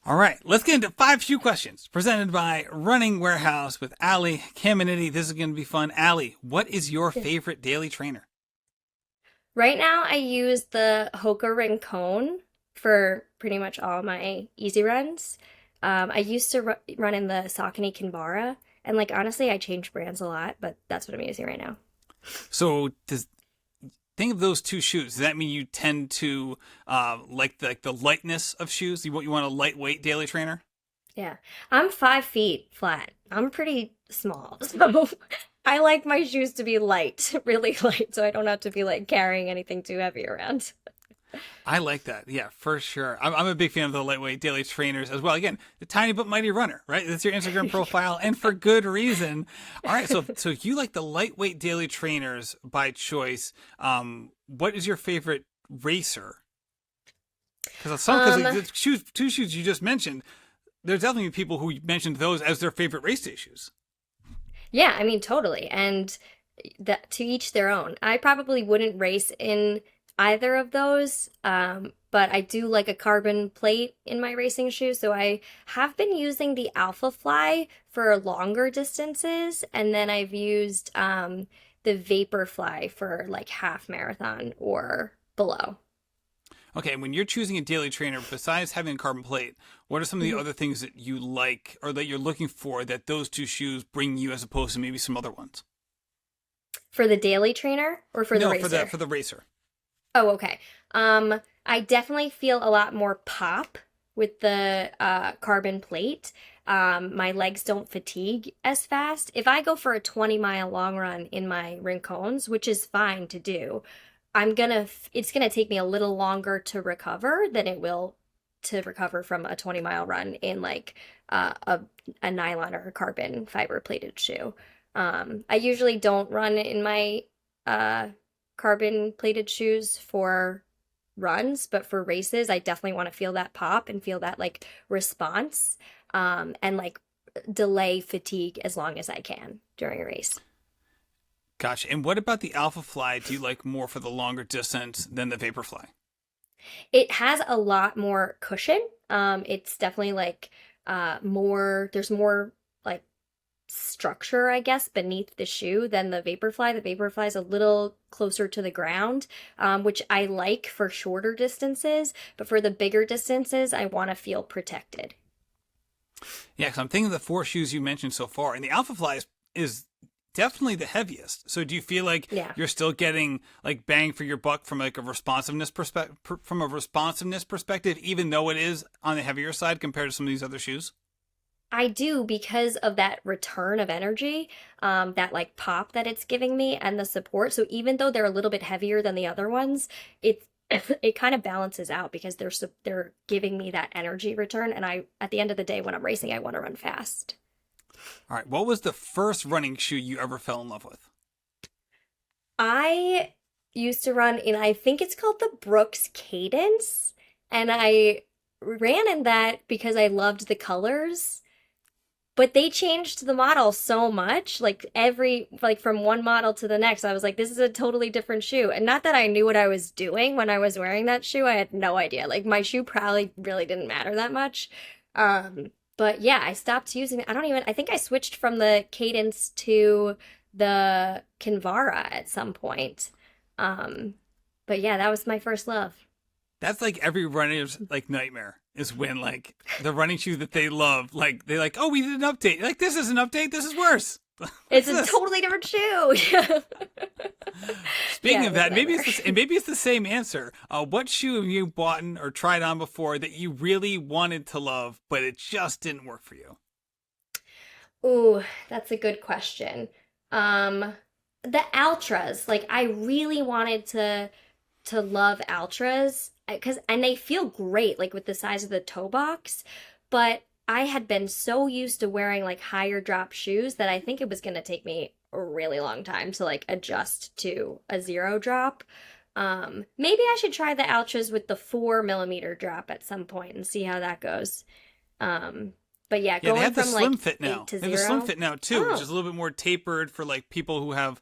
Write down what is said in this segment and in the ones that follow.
All right, let's get into 5 shoe questions presented by Running Warehouse with Allie Caminiti. This is going to be fun. Allie, what is your Yeah. favorite daily trainer? Right now, I use the Hoka Ring Cone for pretty much all my easy runs. I used to run in the Saucony Kinvara, and like honestly, I change brands a lot, but that's what I'm using right now. So, think of those 2 shoes. Does that mean you tend to like the lightness of shoes? You want a lightweight daily trainer? Yeah, I'm 5 feet flat. I'm pretty small, so I like my shoes to be light, really light, so I don't have to be like carrying anything too heavy around. I like that. Yeah, for sure. I'm a big fan of the lightweight daily trainers as well. Again, the tiny but mighty runner, right? That's your Instagram profile, and for good reason. All right, so you like the lightweight daily trainers by choice. What is your favorite racer? Because Um, the 2 shoes you just mentioned, there's definitely people who mentioned those as their favorite race day shoes. Yeah, I mean, totally. And that to each their own. I probably wouldn't race in either of those, but I do like a carbon plate in my racing shoes. So I have been using the Alpha Fly for longer distances, and then I've used the Vapor Fly for like half marathon or below. Okay, when you're choosing a daily trainer, besides having a carbon plate, what are some of the Mhm. other things that you like or that you're looking for that those 2 shoes bring you as opposed to maybe some other ones? For the daily trainer or for the No, for the racer? for the racer. Oh, okay. I definitely feel a lot more pop with the carbon plate. My legs don't fatigue as fast. If I go for a 20-mile long run in my Rincones, which is fine to do, it's gonna take me a little longer to recover than it will to recover from a 20-mile run in like a nylon or a carbon fiber plated shoe. I usually don't run in my uh carbon plated shoes for runs, but for races, I definitely want to feel that pop and feel that like response, and like delay fatigue as long as I can during a race. Gotcha. And what about the Alpha Fly? Do you like more for the longer distance than the Vaporfly? It has a lot more cushion. It's definitely like there's more like structure, I guess, beneath the shoe than the Vaporfly. The Vaporfly is a little closer to the ground, which I like for shorter distances, but for the bigger distances, I want to feel protected. Yeah, because I'm thinking of the 4 shoes you mentioned so far, and the Alpha Fly is definitely the heaviest. So do you feel like Yeah. you're still getting like bang for your buck from like a responsiveness perspective, even though it is on the heavier side compared to some of these other shoes? I do because of that return of energy, that like pop that it's giving me and the support. So even though they're a little bit heavier than the other ones, it it kind of balances out because they're giving me that energy return. And I at the end of the day when I'm racing, I want to run fast. All right, what was the first running shoe you ever fell in love with? I used to run in I think it's called the Brooks Cadence, and I ran in that because I loved the colors. But they changed the model so much, like from one model to the next. I was like, this is a totally different shoe. And not that I knew what I was doing when I was wearing that shoe. I had no idea. Like my shoe probably really didn't matter that much. But yeah, I stopped using it. I think I switched from the Cadence to the Kinvara at some point. Um, but yeah, that was my first love. That's like every runner's like nightmare is when like the running shoe that they love, like they're like, oh, we did an update. Like this is an update. This is worse. What's It's a this? totally different shoe. Speaking Yeah, of that, whatever. maybe it's the same answer. What shoe have you bought or tried on before that you really wanted to love, but it just didn't work for you? Ooh, that's a good question. Um, the Altras, like I really wanted to love Altras because and they feel great like with the size of the toe box, but I had been so used to wearing like higher drop shoes that I think it was going to take me a really long time to like adjust to a zero drop. Maybe I should try the Altras with the 4 millimeter drop at some point and see how that goes. Um, but yeah, Yeah, they going have the from slim like fit eight now. to They have the slim zero. fit now too, which is Oh, a little bit more tapered for like people who have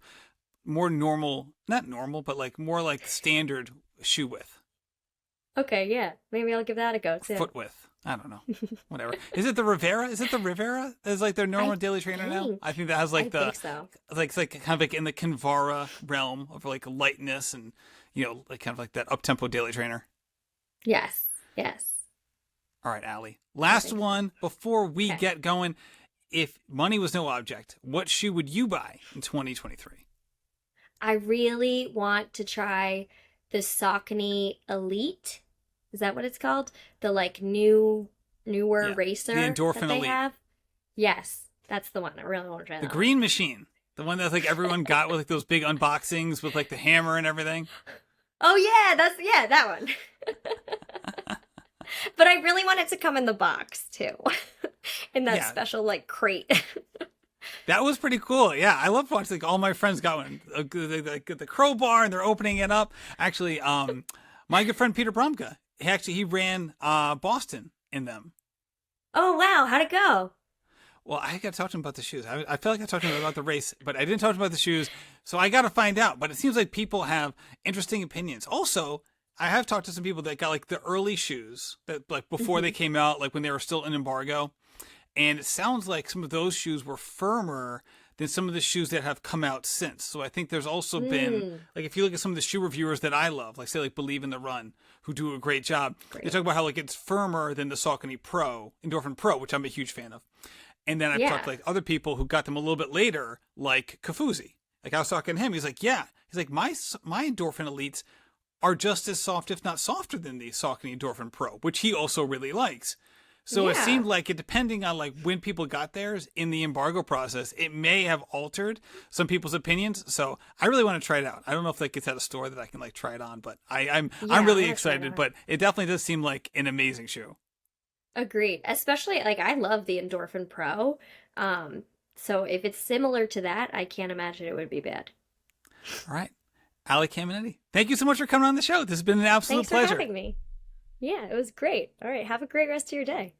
more normal, not normal, but like more like standard shoe width, okay, yeah. Maybe I'll give that a go too. foot width. I don't know. Whatever. Is it the Rivera? Is it the Rivera as like their normal daily trainer now? I think that has like I think so. it's like kind of like in the Kinvara realm of like lightness and like kind of like that up tempo daily trainer. Yes. Yes. All right, Allie. I Last think so. one before we Okay. get going. If money was no object, what shoe would you buy in 2023? I really want to try the Saucony Elite. Is that what it's called? The like newer Yeah, racer the that Endorphin they Elite, have. Yes, that's the one. I really want to try the that one. green machine, the one that like everyone got with like those big unboxings with like the hammer and everything. Oh yeah, that one. But I really want it to come in the box too. In that Yeah, special like crate. that was pretty cool. Yeah, I love watching like all my friends got one, the crowbar, and they're opening it up. Actually, my good friend Peter Bromka, he ran Boston in them. Oh wow, how'd it go? Well, I got to talk to him about the shoes. I feel like I talked to him about the race, but I didn't talk to him about the shoes. So I got to find out. But it seems like people have interesting opinions. Also, I have talked to some people that got like the early shoes that like before they came out, like when they were still in embargo. And it sounds like some of those shoes were firmer than some of the shoes that have come out since. So I think there's also been, Mm, like, if you look at some of the shoe reviewers that I love, like say like Believe in the Run, who do a great job, they great. talk about how like it's firmer than the Saucony Pro, Endorphin Pro, which I'm a huge fan of. And then I've talked Yeah. to like other people who got them a little bit later, like Kafuzi. Like I was talking to him, he's like, yeah, he's like my Endorphin Elites are just as soft, if not softer, than the Saucony Endorphin Pro, which he also really likes. So it Yeah. seemed like it, depending on like when people got theirs in the embargo process, it may have altered some people's opinions. So I really want to try it out. I don't know if like it's at a store that I can like try it on, but Yeah, I'm I really want to try it excited. on. But it definitely does seem like an amazing shoe. Agreed. Especially like I love the Endorphin Pro. Um, so if it's similar to that, I can't imagine it would be bad. All right, Allie Caminiti, thank you so much for coming on the show. This has been an absolute Thanks for pleasure. having me. Yeah, it was great. All right, have a great rest of your day.